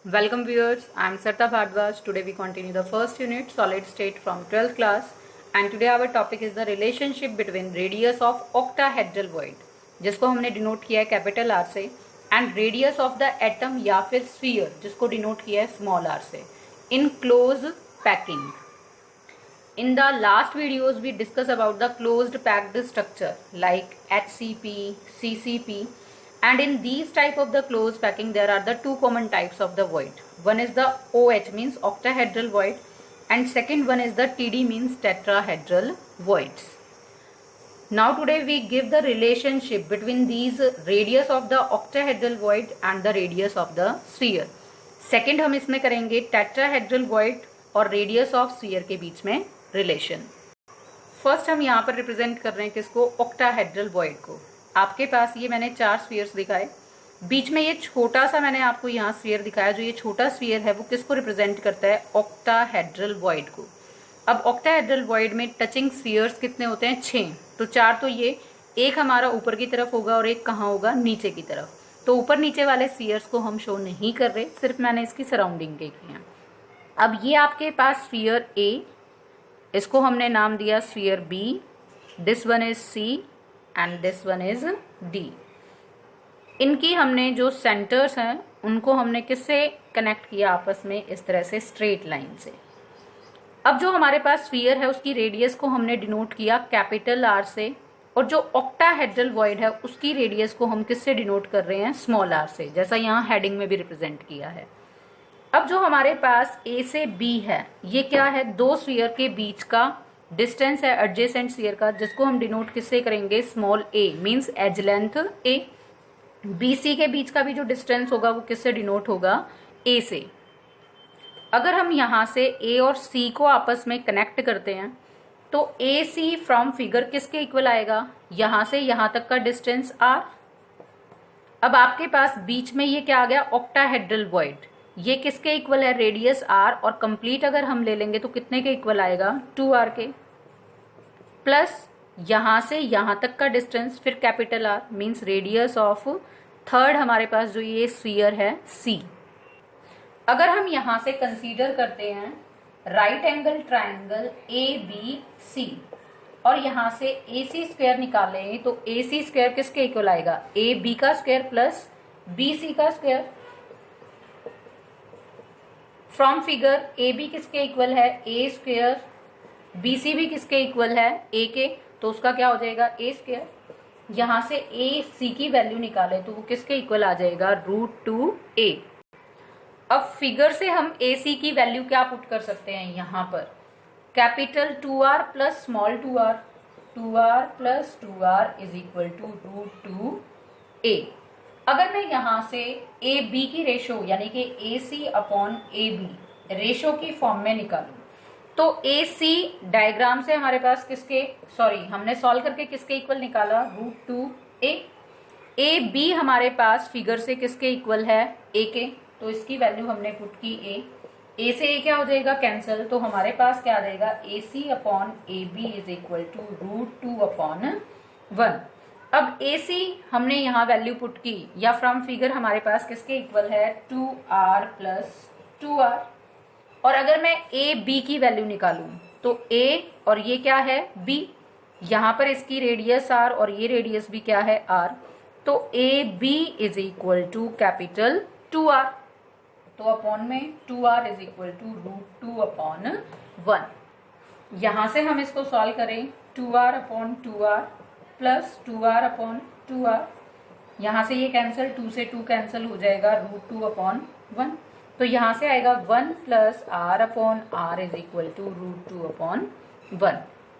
Welcome viewers, I am Sarta Bhardwaj. Today we continue the first unit solid state from 12th class and today our topic is the relationship between radius of octahedral void जिसको हमने denote किया है capital R से and radius of the atom या फिर sphere जिसको denote किया है स्मॉल आर से in close packing. In the last videos we discussed about the closed packed structure like HCP, CCP, and in these type of the closed packing there are the two common types of the void. One is the OH means octahedral void and second one is the TD means tetrahedral voids. Now today we give the relationship between these radius of the octahedral void and the radius of the sphere. Second हम इसमें करेंगे tetrahedral void और radius of sphere के बीच में relation. First हम यहाँ पर रिप्रेजेंट कर रहे हैं किसको, ऑक्टाहेड्रल वॉइड को. आपके पास ये मैंने 4 स्फीयर्स दिखाए, बीच में ये छोटा सा मैंने आपको यहाँ स्फीयर दिखाया. जो ये छोटा स्फीयर है वो किसको रिप्रेजेंट करता है, ऑक्टाहेड्रल वॉइड को. अब ऑक्टाहेड्रल वॉइड में टचिंग स्फीयर्स कितने होते हैं, 6. तो 4 तो ये, एक हमारा ऊपर की तरफ होगा और एक कहाँ होगा, नीचे की तरफ. तो ऊपर नीचे वाले स्फीयर्स को हम शो नहीं कर रहे, सिर्फ मैंने इसकी सराउंडिंग के किए हैं. अब ये आपके पास स्फीयर ए, इसको हमने नाम दिया sphere B, this one is C and this one is D. इनकी हमने जो सेंटर्स हैं उनको हमने किससे कनेक्ट किया आपस में, इस तरह से स्ट्रेट लाइन से. अब जो हमारे पास स्फीयर है उसकी रेडियस को हमने डिनोट किया कैपिटल आर से और जो ऑक्टाहेड्रल वॉइड है उसकी रेडियस को हम किससे डिनोट कर रहे हैं, स्मॉल आर से, जैसा यहाँ हेडिंग में भी रिप्रेजेंट किया है. अब जो हमारे पास ए से बी है ये क्या है, दो स्फीयर के बीच का डिस्टेंस है एडजेसेंट स्फीयर का, जिसको हम डिनोट किससे करेंगे, स्मॉल ए मींस एज लेंथ ए. बी सी के बीच का भी जो डिस्टेंस होगा वो किससे डिनोट होगा, ए से. अगर हम यहाँ से ए और सी को आपस में कनेक्ट करते हैं तो ए सी फ्रॉम फिगर किसके इक्वल आएगा, यहाँ से यहाँ तक का डिस्टेंस आर. अब आपके पास बीच में ये क्या आ गया, ऑक्टाहेड्रल वॉइड. ये किसके इक्वल है, रेडियस आर, और कंप्लीट अगर हम ले लेंगे तो कितने के इक्वल आएगा, 2r के, प्लस यहां से यहां तक का डिस्टेंस फिर capital R means radius of third हमारे पास जो ये स्फीयर है सी. अगर हम यहां से कंसीडर करते हैं right angle triangle A B C और यहां से ए सी स्क्वायर निकालेंगे तो ए सी स्क्वायर किसके इक्वल आएगा, ए बी का स्क्वायर प्लस बी सी का square. From figure A B किसके इक्वल है, ए स्क्वायर, बी सी भी किसके इक्वल है, ए के, तो उसका क्या हो जाएगा, ए स्क्वायर. यहां से ए सी की वैल्यू निकाले तो वो किसके इक्वल आ जाएगा, √2a. अब फिगर से हम ए सी की वैल्यू क्या पुट कर सकते हैं, यहां पर capital 2r plus small 2r, 2r plus 2r is equal to √2a. अगर मैं यहां से ए बी की रेशो यानी कि ए C upon A B ratio की फॉर्म में निकालूं तो ए सी डायग्राम से हमारे पास किसके, हमने सॉल्व करके किसके इक्वल निकाला, √2a. ए बी हमारे पास फिगर से किसके इक्वल है, ए के, तो इसकी वैल्यू हमने पुट की ए से ए क्या हो जाएगा, कैंसिल, तो हमारे पास क्या आ जाएगा, A C upon A B is equal to √2/1. अब ए सी हमने यहाँ वैल्यू पुट की या फ्रॉम फिगर हमारे पास किसके इक्वल है, 2r प्लस 2r. और अगर मैं ए बी की वैल्यू निकालूं तो ए और ये क्या है, बी, यहाँ पर इसकी रेडियस आर और ये रेडियस भी क्या है, आर. तो A B is equal to capital 2r, तो अपॉन में 2r इज इक्वल टू √2/1. यहाँ से हम इसको सॉल्व करें, 2r upon 2r plus 2r upon 2r, यहाँ से ये कैंसिल, 2 से 2 कैंसिल हो जाएगा, √2/1. तो यहाँ से आएगा 1 plus r upon r is equal to √2/1.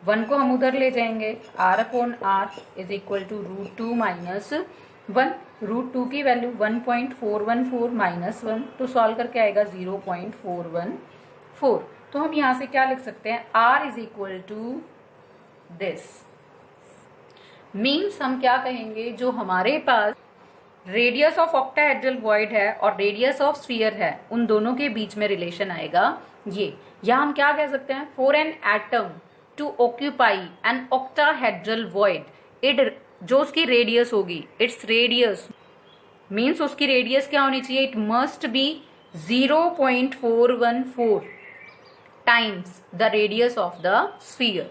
1 को हम उधर ले जाएंगे, r upon r is equal to √2 minus 1. √2 की वैल्यू 1.414 माइनस 1, तो सॉल्व करके आएगा 0.414. तो हम यहाँ से क्या लिख सकते हैं, r is equal to this. Means हम क्या कहेंगे, जो हमारे पास रेडियस ऑफ ऑक्टाहेड्रल वॉइड है और रेडियस ऑफ स्फीयर है उन दोनों के बीच में रिलेशन आएगा ये. या हम क्या कह सकते हैं, for an atom to occupy an octahedral void, it जो उसकी रेडियस होगी, इट्स रेडियस मीन्स उसकी रेडियस क्या होनी चाहिए, it must be 0.414 times the radius of the sphere.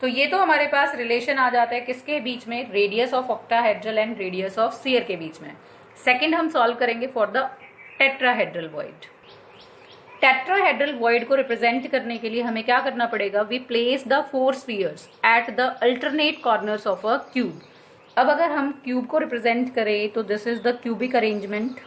तो ये तो हमारे पास रिलेशन आ जाता है किसके बीच में, radius of octahedral and radius of sphere के बीच में। सेकंड हम सॉल्व करेंगे for the tetrahedral void. Tetrahedral void को रिप्रेजेंट करने के लिए हमें क्या करना पड़ेगा, we place the 4 spheres at the alternate corners of a cube. अब अगर हम क्यूब को रिप्रेजेंट करें तो this is the cubic arrangement.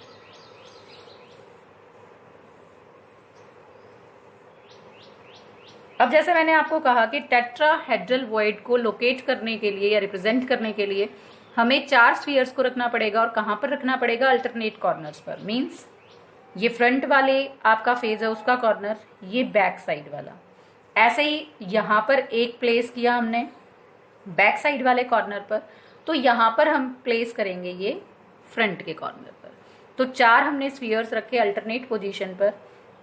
अब जैसे मैंने आपको कहा कि टेट्राहेड्रल वॉइड को लोकेट करने के लिए या रिप्रेजेंट करने के लिए हमें 4 स्फीयर्स को रखना पड़ेगा, और कहां पर रखना पड़ेगा, अल्टरनेट कॉर्नर्स पर। मींस ये फ्रंट वाले आपका फेज है उसका कॉर्नर, ये बैक साइड वाला। ऐसे ही यहां पर एक प्लेस किया हमने बैक साइड वाले कॉर्नर पर, तो यहां पर हम प्लेस करेंगे ये फ्रंट के कॉर्नर पर। तो 4 हमने स्फीयर्स रखे अल्टरनेट पोजीशन पर।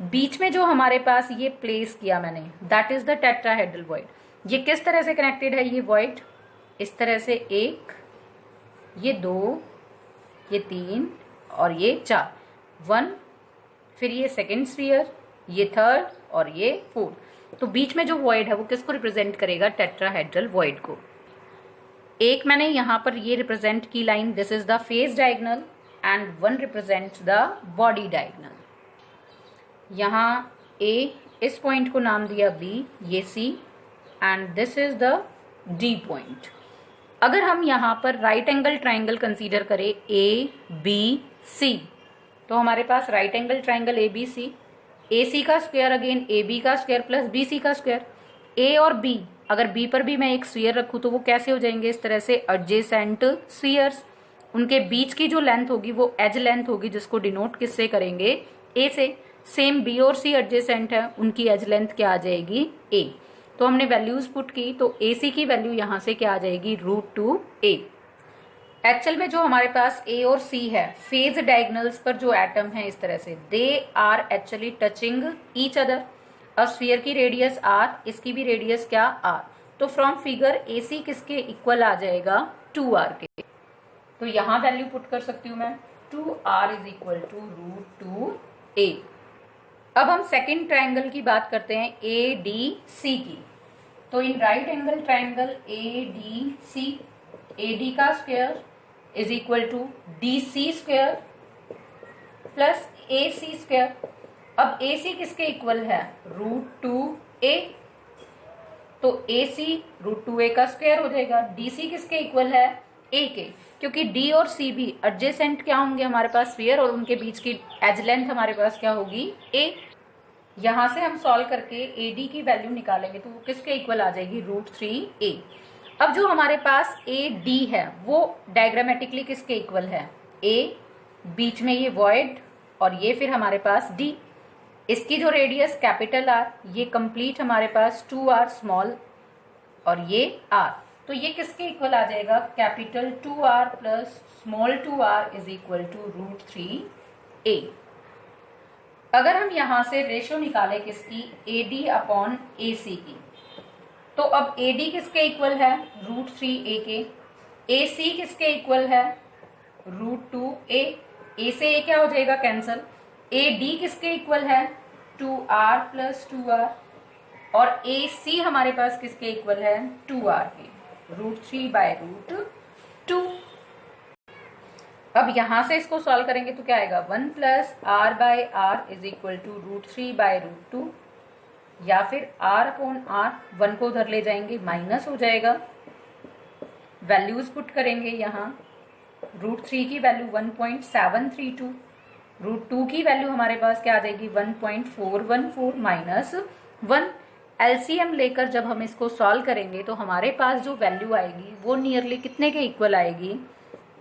बीच में जो हमारे पास ये प्लेस किया मैंने, that is the tetrahedral void. ये किस तरह से कनेक्टेड है, ये वॉइड इस तरह से, 1, ये 2, ये 3 और ये 4, 1, फिर ये सेकेंड स्फीयर, ये थर्ड और ये फोर्थ। तो बीच में जो वॉइड है वो किसको रिप्रेजेंट करेगा, टेट्राहेड्रल वॉइड को। एक मैंने यहां पर ये रिप्रेजेंट की line, this is the face diagonal and 1 represents the body diagonal. यहाँ A, इस पॉइंट को नाम दिया B, ये C and this is the D point. अगर हम यहाँ पर राइट एंगल ट्राइंगल कंसीडर करें A, B, C, तो हमारे पास right angle triangle ABC, AC का स्क्वायर अगेन AB का स्क्वायर प्लस BC का स्क्वायर। A और B, अगर B पर भी मैं एक स्फीयर रखूँ तो वो कैसे हो जाएंगे, इस तरह से एडजेसेंट स्फीयर्स। उनके बीच की जो लेंथ होगी वो एज लेंथ होगी, जिसको डिनोट किससे करेंगे, A से। सेम B और C एडजेसेंट है, उनकी एज लेंथ क्या आ जाएगी, A। तो हमने वैल्यूज पुट की, तो AC की वैल्यू यहां से क्या आ जाएगी, √2A। एक्चुअल में जो हमारे पास A और C है, फेज डायगोनल्स पर जो एटम है इस तरह से, they are actually touching each other. अब स्फीयर की रेडियस R, इसकी भी रेडियस क्या, R। तो फ्रॉम फिगर AC किसके इक्वल आ जाएगा, 2R के। तो यहां वैल्यू पुट कर सकती हूं मैं, 2R is equal to √2A। अब हम सेकेंड ट्राइंगल की बात करते हैं ADC की। तो in right angle triangle ADC, AD का square is equal to DC square plus AC square. अब AC किसके इक्वल है, √2A, तो AC √2A का स्क्वायर हो जाएगा। DC किसके इक्वल है, A के, क्योंकि D और C भी एडजेसेंट क्या होंगे हमारे पास, स्फीयर, और उनके बीच की एज लेंथ हमारे पास क्या होगी, A। यहां से हम सॉल्व करके AD की वैल्यू निकालेंगे तो वो किसके इक्वल आ जाएगी, √3A। अब जो हमारे पास AD है वो डायग्रामेटिकली किसके इक्वल है, A, बीच में ये वॉइड और ये फिर हमारे पास D। इसकी जो रेडियस कैपिटल R, ये कंप्लीट हमारे पास 2R स्मॉल और ये R। तो ये किसके इक्वल आ जाएगा, capital 2R plus small 2R is equal to √3A। अगर हम यहां से रेशो निकाले किसकी, AD अपॉन AC की, तो अब AD किसके इक्वल है, √3A के। AC किसके इक्वल है, √2A। A से A क्या हो जाएगा, कैंसल। AD किसके इक्वल है, 2R प्लस 2R, और AC हमारे पास किसके इक्वल है, 2R के, √3/√2। अब यहां से इसको सॉल्व करेंगे तो क्या आएगा, 1 plus R/R is equal to √3/√2, या फिर R अपॉन R, 1 को उधर ले जाएंगे माइनस हो जाएगा। वैल्यूज पुट करेंगे यहाँ, √3 की वैल्यू 1.732, √2 की वैल्यू हमारे पास क्या आ जाएगी, 1.414 माइनस 1। एलसीएम लेकर जब हम इसको सॉल्व करेंगे तो हमारे पास जो वैल्यू आएगी वो नियरली कितने के इक्वल आएगी,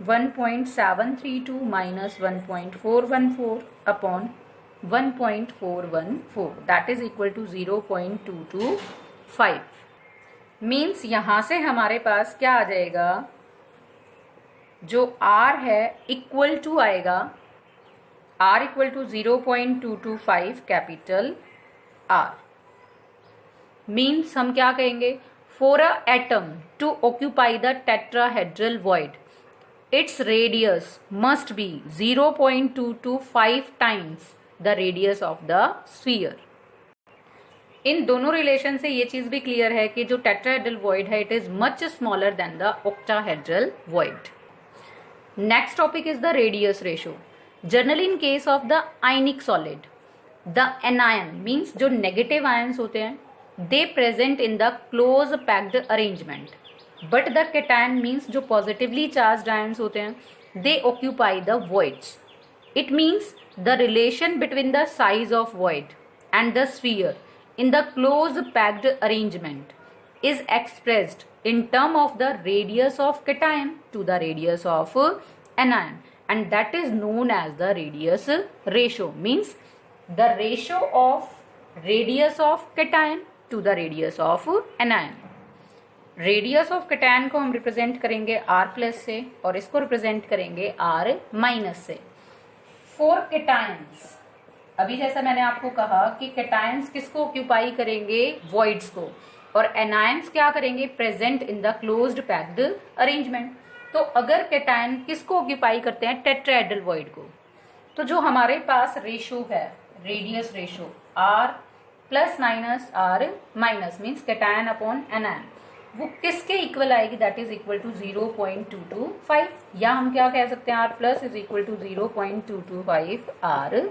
1.732 minus 1.414 upon 1.414, that is equal to 0.225। Means यहां से हमारे पास क्या आ जाएगा, जो R है इक्वल टू आएगा, R equal to 0.225 capital R। Means हम क्या कहेंगे, for a atom to occupy the tetrahedral void, its radius must be 0.225 times the radius of the sphere. इन दोनों रिलेशन से ये चीज भी क्लियर है कि जो टेट्राहेड्रल वॉइड है it is much smaller than the octahedral void. Next topic is the radius ratio. Generally in case of the ionic solid, the anion means जो नेगेटिव आयंस होते हैं दे present in the close packed arrangement, but the cation means जो positively charged ions होते हैं दे occupy the voids. It means the relation between the size of void and the sphere in the close packed arrangement is expressed in term of the radius of cation to the radius of anion, and that is known as the radius ratio. Means the ratio of radius of cation to the radius of anion. Radius of cation को हम represent करेंगे r plus से और इसको represent करेंगे r minus से. For cations, अभी जैसा मैंने आपको कहा कि कैटायंस किसको ऑक्यूपाई करेंगे, वॉइड्स को, और एनायंस क्या करेंगे, present in the closed packed arrangement. तो अगर कैटायन किसको ऑक्यूपाई करते हैं, टेट्राहेड्रल वॉइड को, तो जो हमारे पास रेशो है radius ratio r plus minus r minus means cation upon anion, वो किसके इक्वल आएगी, दैट इज इक्वल टू 0.225, या हम क्या कह सकते हैं r plus is equal to 0.225 r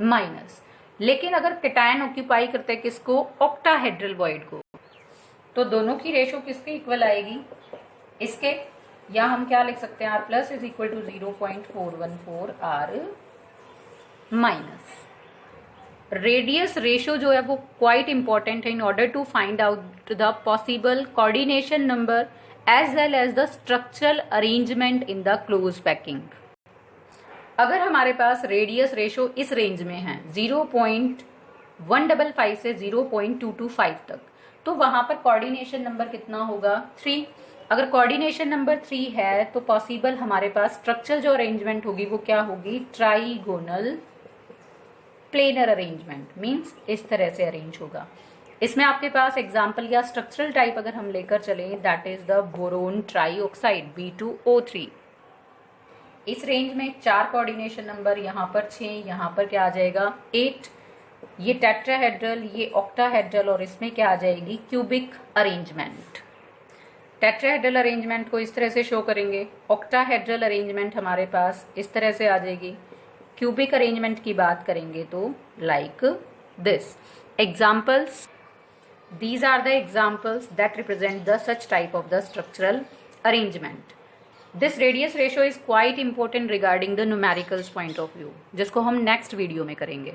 minus. लेकिन अगर कैटायन ऑक्यूपाई करते हैं किसको, ऑक्टाहेड्रल वॉइड को, तो दोनों की रेशो किसके इक्वल आएगी, इसके, या हम क्या लिख सकते हैं r plus is equal to 0.414 r minus. Radius ratio जो है वो क्वाइट इंपॉर्टेंट है in order to find out the possible coordination number as well as the structural arrangement in the close packing. अगर हमारे पास रेडियस रेशो इस range में है 0.155 से 0.225 तक, तो वहां पर कोऑर्डिनेशन नंबर कितना होगा, 3. अगर कोऑर्डिनेशन नंबर 3 है तो पॉसिबल हमारे पास स्ट्रक्चर जो अरेंजमेंट होगी वो क्या होगी, ट्राइगोनल प्लेनर अरेंजमेंट, मींस इस तरह से अरेंज होगा. इसमें आपके पास एग्जाम्पल या स्ट्रक्चरल टाइप अगर हम लेकर चले, that is the boron trioxide B2O3. इस रेंज में 4 कोऑर्डिनेशन नंबर, यहाँ पर 6, यहाँ पर क्या आ जाएगा 8. ये टेट्राहेड्रल, ये ऑक्टाहेड्रल, और इसमें क्या आ जाएगी क्यूबिक अरेंजमेंट. टेट्राहेड्रल अरेंजमेंट को इस तरह से शो करेंगे, ऑक्टाहेड्रल अरेंजमेंट हमारे पास इस तरह से आ जाएगी. क्यूबिक अरेंजमेंट की बात करेंगे तो like this. Examples, these are the examples that represent the such type of the structural arrangement. This radius ratio is quite important regarding the numericals point of view, जिसको हम नेक्स्ट वीडियो में करेंगे.